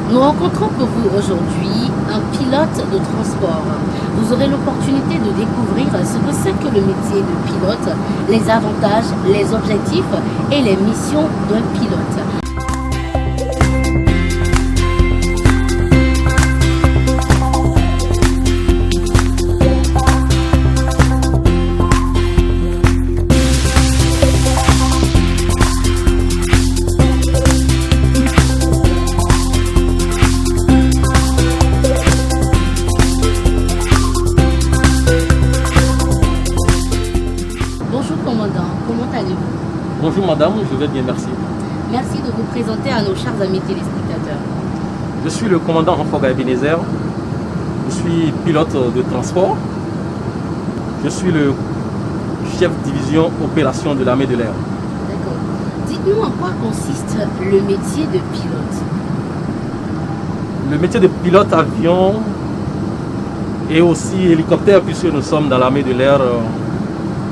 Nous rencontrons pour vous aujourd'hui un pilote de transport. Vous aurez l'opportunité de découvrir ce que c'est que le métier de pilote, les avantages, les objectifs et les missions d'un pilote. Bonjour commandant, comment allez-vous? Bonjour madame, je vais bien, merci. Merci de vous présenter à nos chers amis téléspectateurs. Je suis le commandant Renfoga Ebenezer. Je suis pilote de transport. Je suis le chef division opération de l'armée de l'air. D'accord. Dites-nous en quoi consiste le métier de pilote. Le métier de pilote avion et aussi hélicoptère, puisque nous sommes dans l'armée de l'air,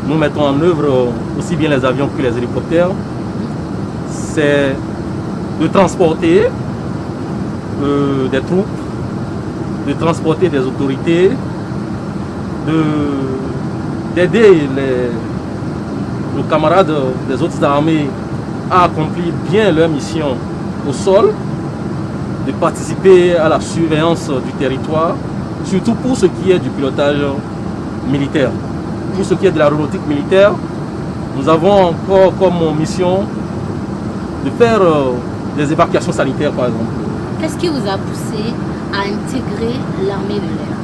nous mettons en œuvre aussi bien les avions que les hélicoptères. C'est de transporter des troupes, de transporter des autorités, d'aider nos camarades des autres armées à accomplir bien leur mission au sol, de participer à la surveillance du territoire, surtout pour ce qui est du pilotage militaire. Pour ce qui est de l'aéronautique militaire, nous avons encore comme mission de faire des évacuations sanitaires par exemple. Qu'est-ce qui vous a poussé à intégrer l'armée de l'air?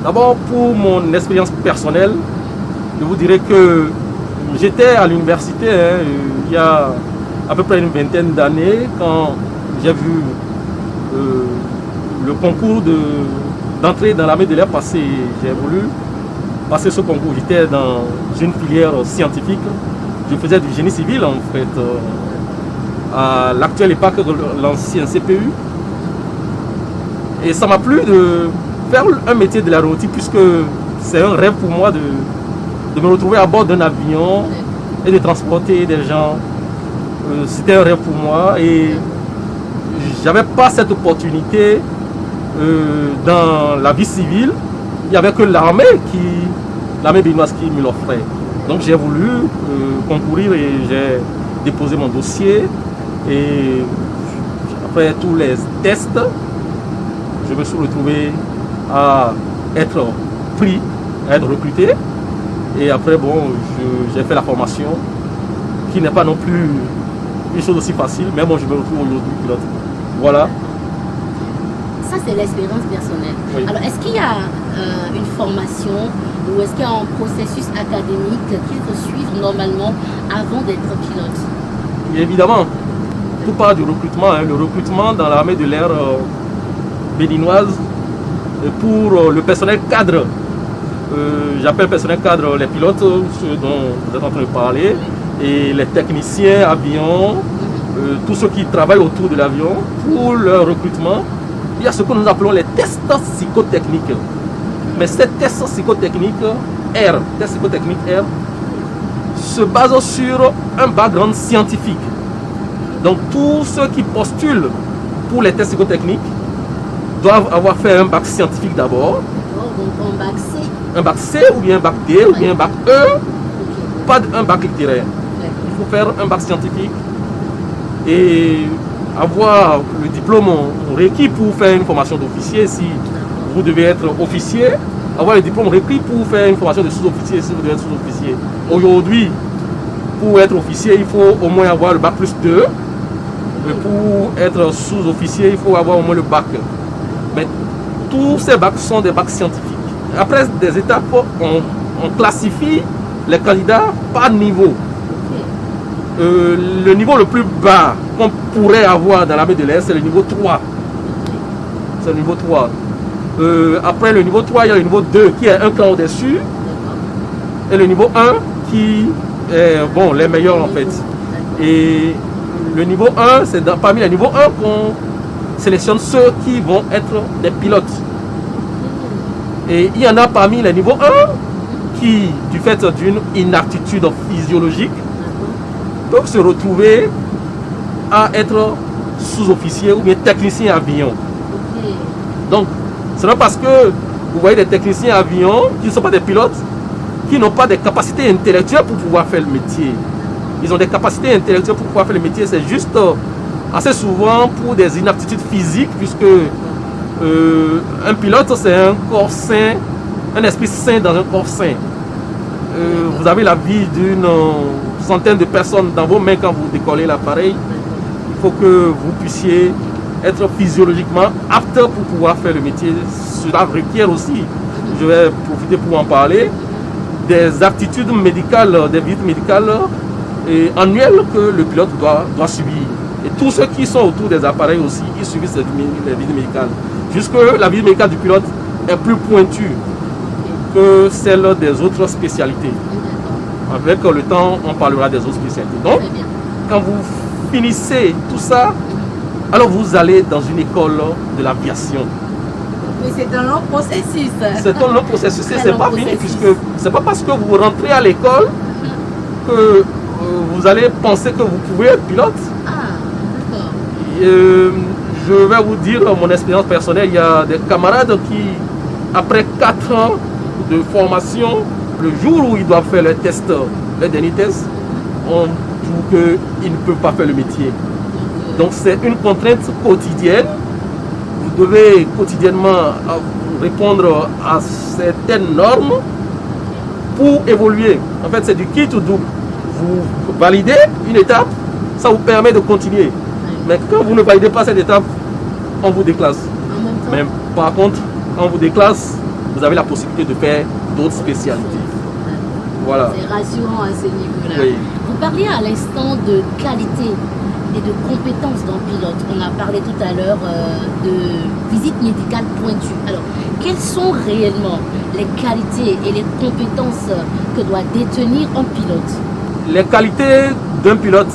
D'abord, pour mon expérience personnelle, je vous dirais que j'étais à l'université il y a à peu près une vingtaine d'années quand j'ai vu le concours d'entrée dans l'armée de l'air passer. J'ai voulu passer ce concours. J'étais dans une filière scientifique. Je faisais du génie civil en fait, à l'actuelle époque de l'ancien CPU. Et ça m'a plu de faire un métier de l'aéronautique puisque c'est un rêve pour moi de me retrouver à bord d'un avion et de transporter des gens. C'était un rêve pour moi et j'avais pas cette opportunité dans la vie civile. Il n'y avait que l'armée béninoise qui me l'offrait. Donc j'ai voulu concourir et j'ai déposé mon dossier. Et après tous les tests, je me suis retrouvé à être pris, à être recruté. Et après, bon, j'ai fait la formation, qui n'est pas non plus une chose aussi facile, mais bon, je me retrouve aujourd'hui pilote. Voilà. Ça, c'est l'expérience personnelle. Oui. Alors, est-ce qu'il y a une formation ou est-ce qu'il y a un processus académique qu'il faut suivre normalement avant d'être pilote? Et évidemment, tout part du recrutement. Le recrutement dans l'armée de l'air béninoise pour le personnel cadre. J'appelle personnel cadre les pilotes, ceux dont vous êtes en train de parler, et les techniciens avions, tous ceux qui travaillent autour de l'avion. Pour leur recrutement, il y a ce que nous appelons les tests psychotechniques. Mais ces tests psychotechniques R, se basent sur un background scientifique. Donc tous ceux qui postulent pour les tests psychotechniques doivent avoir fait un bac scientifique d'abord. Donc un bac C. Un bac C ou bien un bac D ou bien un bac E, pas un bac littéraire. Il faut faire un bac scientifique et avoir le diplôme requis pour faire une formation d'officier si vous devez être officier, avoir le diplôme requis pour faire une formation de sous-officier si vous devez être sous-officier. Aujourd'hui, pour être officier, il faut au moins avoir le bac plus 2. Et pour être sous-officier, il faut avoir au moins le bac. Mais tous ces bacs sont des bacs scientifiques. Après des étapes, on classifie les candidats par niveau. Le niveau le plus bas qu'on pourrait avoir dans l'armée de l'air, c'est le niveau 3. C'est le niveau 3. Après le niveau 3, il y a le niveau 2 qui est un cran au-dessus. Et le niveau 1 qui est les meilleurs en fait. Et le niveau 1, c'est parmi les niveaux 1 qu'on sélectionne ceux qui vont être des pilotes. Et il y en a parmi les niveaux 1 qui, du fait d'une inaptitude physiologique, peuvent se retrouver à être sous-officier ou bien technicien avion. Ok. Donc, ce n'est parce que vous voyez des techniciens avions qui ne sont pas des pilotes, qui n'ont pas des capacités intellectuelles pour pouvoir faire le métier. Ils ont des capacités intellectuelles pour pouvoir faire le métier, c'est juste assez souvent pour des inaptitudes physiques, puisque un pilote, c'est un corps sain, un esprit sain dans un corps sain. Vous avez la vie d'une centaine de personnes dans vos mains quand vous décollez l'appareil. Il faut que vous puissiez être physiologiquement apte pour pouvoir faire le métier. Cela requiert aussi, je vais profiter pour en parler, des aptitudes médicales, des visites médicales annuelles que le pilote doit subir. Et tous ceux qui sont autour des appareils aussi, ils subissent les visites médicales. Jusque la visite médicale du pilote est plus pointue que celle des autres spécialités. Avec le temps, on parlera des autres spécialités. Donc, quand vous finissez tout ça, alors vous allez dans une école de l'aviation. Mais c'est un long processus. C'est un long processus. C'est pas fini, puisque c'est pas parce que vous rentrez à l'école que vous allez penser que vous pouvez être pilote. Ah, d'accord. Je vais vous dire mon expérience personnelle. Il y a des camarades qui, après 4 ans de formation, le jour où ils doivent faire les tests, les derniers tests, on trouve qu'ils ne peuvent pas faire le métier. Donc c'est une contrainte quotidienne. Vous devez quotidiennement répondre à certaines normes pour évoluer. En fait, c'est du kit ou double. Vous validez une étape, ça vous permet de continuer. Mais quand vous ne validez pas cette étape, on vous déclasse. Mais par contre, quand on vous déclasse, vous avez la possibilité de faire d'autres spécialités. Voilà. C'est rassurant à ce niveau-là. Oui. Vous parliez à l'instant de qualité et de compétences d'un pilote. On a parlé tout à l'heure de visite médicale pointue. Alors, quelles sont réellement les qualités et les compétences que doit détenir un pilote? Les qualités d'un pilote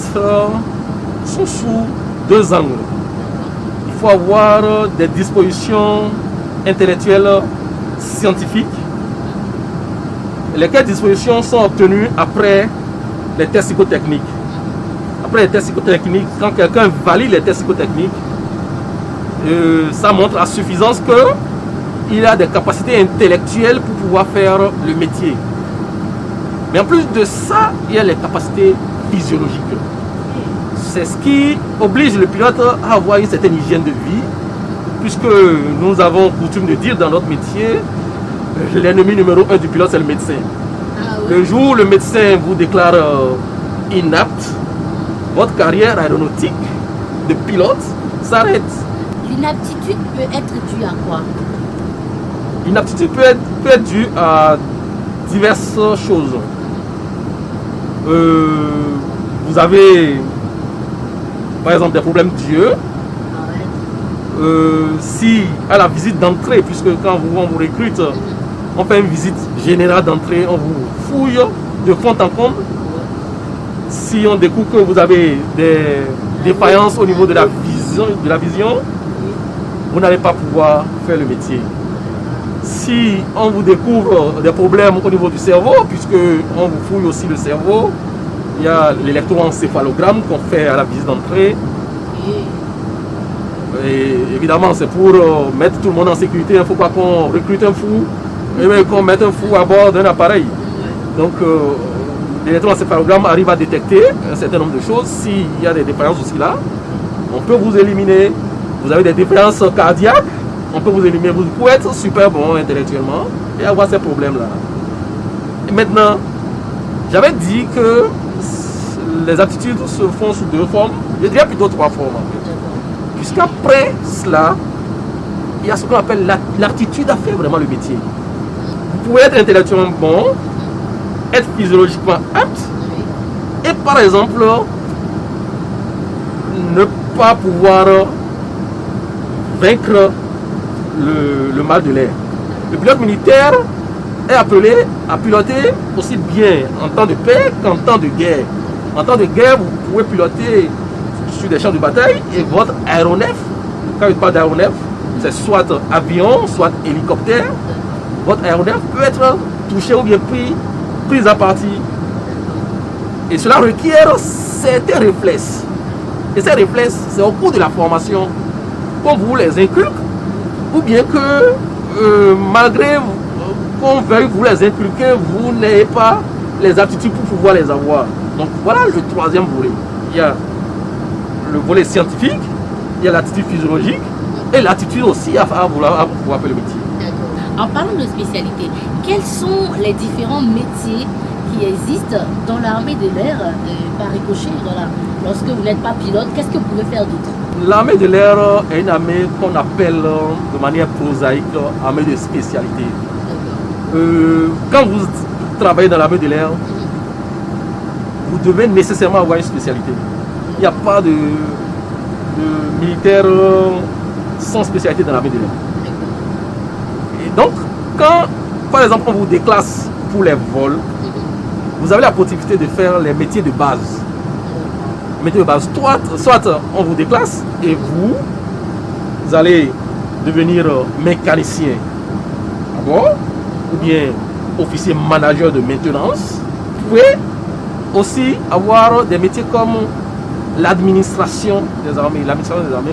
sont sous 2 angles. Il faut avoir des dispositions intellectuelles, scientifiques. Lesquelles dispositions sont obtenues après les tests psychotechniques. Après les tests psychotechniques, quand quelqu'un valide les tests psychotechniques, ça montre à suffisance qu'il a des capacités intellectuelles pour pouvoir faire le métier. Mais en plus de ça, il y a les capacités physiologiques. C'est ce qui oblige le pilote à avoir une certaine hygiène de vie, puisque nous avons coutume de dire dans notre métier, l'ennemi numéro 1 du pilote, c'est le médecin. Ah, oui. Le jour où le médecin vous déclare inapte, votre carrière aéronautique de pilote s'arrête. L'inaptitude peut être due à quoi? L'inaptitude peut être due à diverses choses. Vous avez par exemple des problèmes d'yeux. Ah ouais. Si à la visite d'entrée, puisque quand on vous recrute, on fait une visite générale d'entrée, on vous fouille de fond en comble. Si on découvre que vous avez des défaillances au niveau de la vision, vous n'allez pas pouvoir faire le métier. Si on vous découvre des problèmes au niveau du cerveau, puisque on vous fouille aussi le cerveau, il y a l'électroencéphalogramme qu'on fait à la visite d'entrée. Et évidemment, c'est pour mettre tout le monde en sécurité. Il ne faut pas qu'on recrute un fou et même qu'on mette un fou à bord d'un appareil. Donc, l'électroencéphalogramme arrive à détecter un certain nombre de choses. S'il y a des défaillances aussi là, on peut vous éliminer. Vous avez des défaillances cardiaques, on peut vous éliminer. Vous pouvez être super bon intellectuellement et avoir ces problèmes-là. Et maintenant, j'avais dit que les aptitudes se font sous 2 formes. Je dirais plutôt 3 formes en fait. Puisqu'après cela, il y a ce qu'on appelle l'aptitude à faire vraiment le métier. Vous pouvez être intellectuellement bon, être physiologiquement apte, et par exemple, ne pas pouvoir vaincre le mal de l'air. Le pilote militaire est appelé à piloter aussi bien en temps de paix qu'en temps de guerre. En temps de guerre, vous pouvez piloter sur des champs de bataille et votre aéronef, quand je parle d'aéronef, c'est soit avion, soit hélicoptère. Votre aéronef peut être touché ou bien pris à partie. Et cela requiert certains réflexes. Et ces réflexes, c'est au cours de la formation qu'on vous les inculque, ou bien que malgré qu'on veuille vous les inculquer, vous n'ayez pas les aptitudes pour pouvoir les avoir. Donc voilà le troisième volet. Il y a le volet scientifique, il y a l'attitude physiologique et l'attitude aussi à pouvoir faire le métier. En parlant de spécialité, quels sont les différents métiers qui existent dans l'armée de l'air par ricochet? Voilà. Lorsque vous n'êtes pas pilote, qu'est-ce que vous pouvez faire d'autre? L'armée de l'air est une armée qu'on appelle de manière prosaïque armée de spécialité. Quand vous travaillez dans l'armée de l'air, vous devez nécessairement avoir une spécialité. Il n'y a pas de militaire sans spécialité dans l'armée de l'air. Et donc, quand, par exemple, on vous déclasse pour les vols, vous avez la possibilité de faire les métiers de base. Métiers de base. Soit on vous déclasse et vous allez devenir mécanicien à bord, ou bien officier manager de maintenance. Vous pouvez aussi avoir des métiers comme l'administration des armées,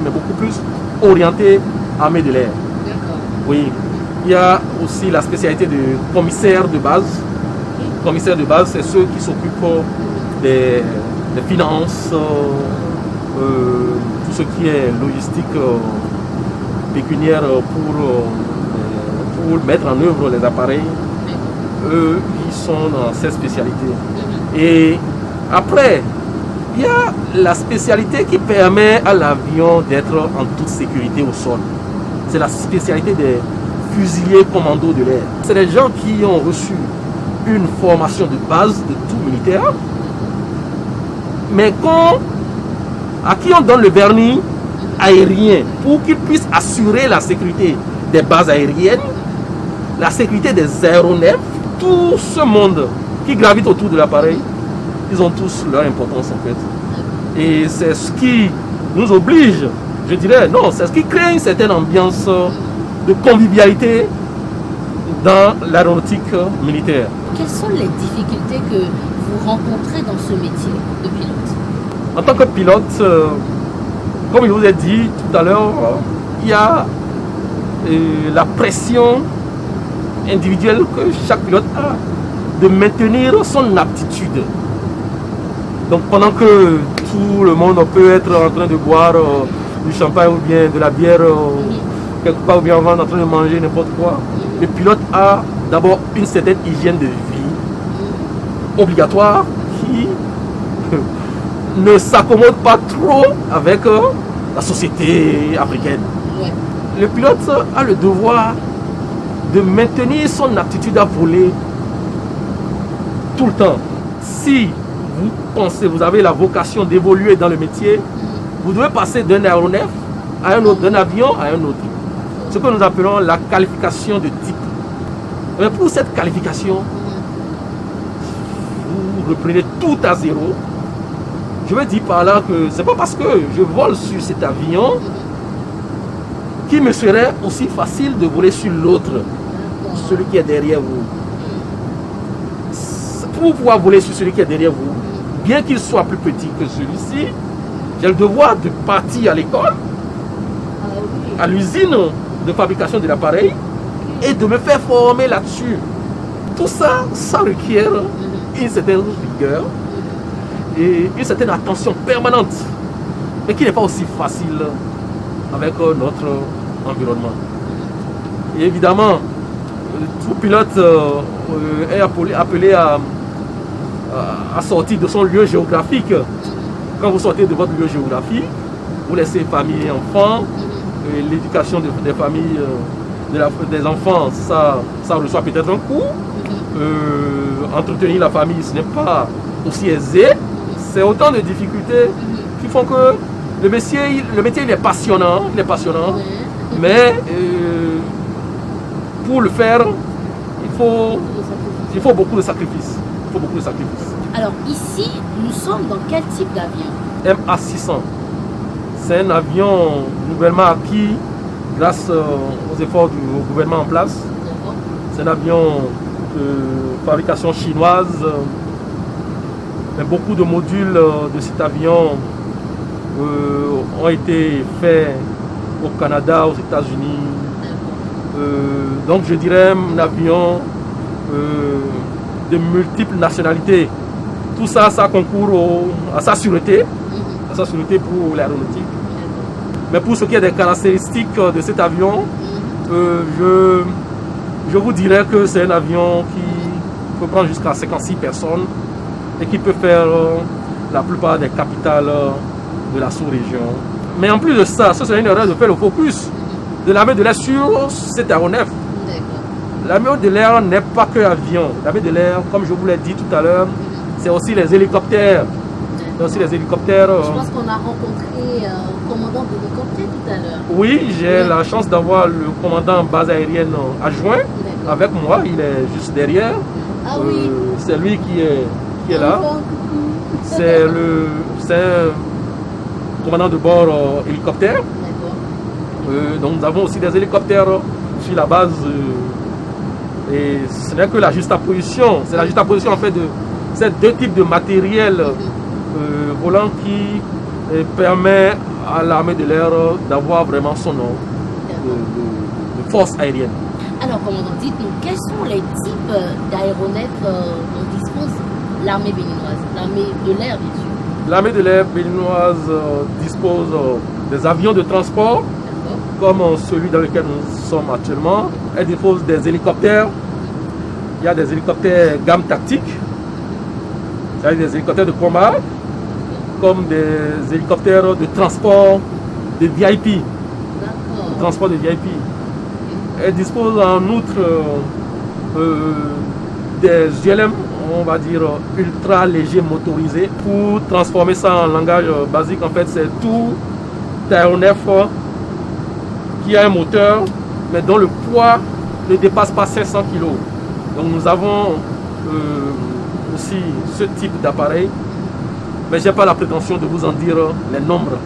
mais beaucoup plus orienté armée de l'air. Oui. Il y a aussi la spécialité de commissaire de base. Commissaire de base, c'est ceux qui s'occupent des finances, tout ce qui est logistique pécuniaire pour mettre en œuvre les appareils. Eux, ils sont dans cette spécialité. Et après, il y a la spécialité qui permet à l'avion d'être en toute sécurité au sol. C'est la spécialité des fusiliers commandos de l'air. C'est des gens qui ont reçu une formation de base de tout militaire, mais à qui on donne le vernis aérien pour qu'ils puissent assurer la sécurité des bases aériennes, la sécurité des aéronefs, tout ce monde qui gravite autour de l'appareil, ils ont tous leur importance en fait. Et c'est ce qui nous oblige, je dirais, non, c'est ce qui crée une certaine ambiance de convivialité dans l'aéronautique militaire. Quelles sont les difficultés que vous rencontrez dans ce métier de pilote? En tant que pilote, comme je vous ai dit tout à l'heure, il y a la pression individuelle que chaque pilote a de maintenir son aptitude. Donc pendant que tout le monde peut être en train de boire du champagne ou bien de la bière quelque part, ou bien en train de manger n'importe quoi, le pilote a d'abord une certaine hygiène de vie obligatoire qui ne s'accommode pas trop avec la société africaine. Le pilote a le devoir de maintenir son aptitude à voler tout le temps. Si vous pensez, vous avez la vocation d'évoluer dans le métier, vous devez passer d'un aéronef à un autre, d'un avion à un autre. Ce que nous appelons la qualification de type. Mais pour cette qualification, vous reprenez tout à zéro. Je veux dire par là que c'est pas parce que je vole sur cet avion qu'il me serait aussi facile de voler sur l'autre, celui qui est derrière vous. Pour pouvoir voler sur celui qui est derrière vous, bien qu'il soit plus petit que celui-ci, j'ai le devoir de partir à l'école, à l'usine de fabrication de l'appareil, et de me faire former là-dessus. Tout ça, ça requiert une certaine rigueur et une certaine attention permanente, mais qui n'est pas aussi facile avec notre environnement. Et évidemment, tout pilote est appelé à sortir de son lieu géographique. Quand vous sortez de votre lieu géographique, vous laissez famille et enfants, l'éducation des familles, des enfants, ça reçoit peut-être un coût. Entretenir la famille, ce n'est pas aussi aisé. C'est autant de difficultés qui font que le métier il est passionnant, mais pour le faire, il faut beaucoup de sacrifices. Alors ici, nous sommes dans quel type d'avion? MA600. C'est un avion nouvellement acquis grâce aux efforts du gouvernement en place. C'est un avion de fabrication chinoise. Mais beaucoup de modules de cet avion ont été faits au Canada, aux États-Unis. Donc je dirais un avion de multiples nationalités. Tout ça, ça concourt à sa sûreté pour l'aéronautique. Mais pour ce qui est des caractéristiques de cet avion, je vous dirais que c'est un avion qui peut prendre jusqu'à 56 personnes et qui peut faire la plupart des capitales de la sous-région. Mais en plus de ça, ce serait une erreur de faire le focus de l'armée de l'air sur cet aéronef. L'armée de l'air n'est pas que avion. L'armée de l'air, comme je vous l'ai dit tout à l'heure, c'est aussi les hélicoptères. C'est aussi les hélicoptères. Je pense qu'on a rencontré un commandant d'hélicoptère tout à l'heure. Oui, j'ai la chance d'avoir le commandant base aérienne adjoint avec moi. Il est juste derrière. Ah oui. C'est lui qui est là. C'est un commandant de bord hélicoptère. Donc nous avons aussi des hélicoptères sur la base. Et ce n'est que la juxtaposition. C'est la juxtaposition en fait de ces deux types de matériel volant qui permet à l'armée de l'air d'avoir vraiment son nom de force aérienne. Alors, commandant, dites-nous, quels sont les types d'aéronefs dont dispose l'armée béninoise? L'armée de l'air, bien sûr. L'armée de l'air béninoise dispose des avions de transport, comme celui dans lequel nous sommes actuellement. Elle dispose des hélicoptères. Il y a des hélicoptères gamme tactique, c'est-à-dire des hélicoptères de combat, comme des hélicoptères de transport de VIP. Transport de VIP. Elle dispose en outre des ULM, on va dire ultra léger motorisés. Pour transformer ça en langage basique, en fait, c'est tout aéronef qui a un moteur, mais dont le poids ne dépasse pas 500 kg. Donc nous avons aussi ce type d'appareil, mais je n'ai pas la prétention de vous en dire les nombres.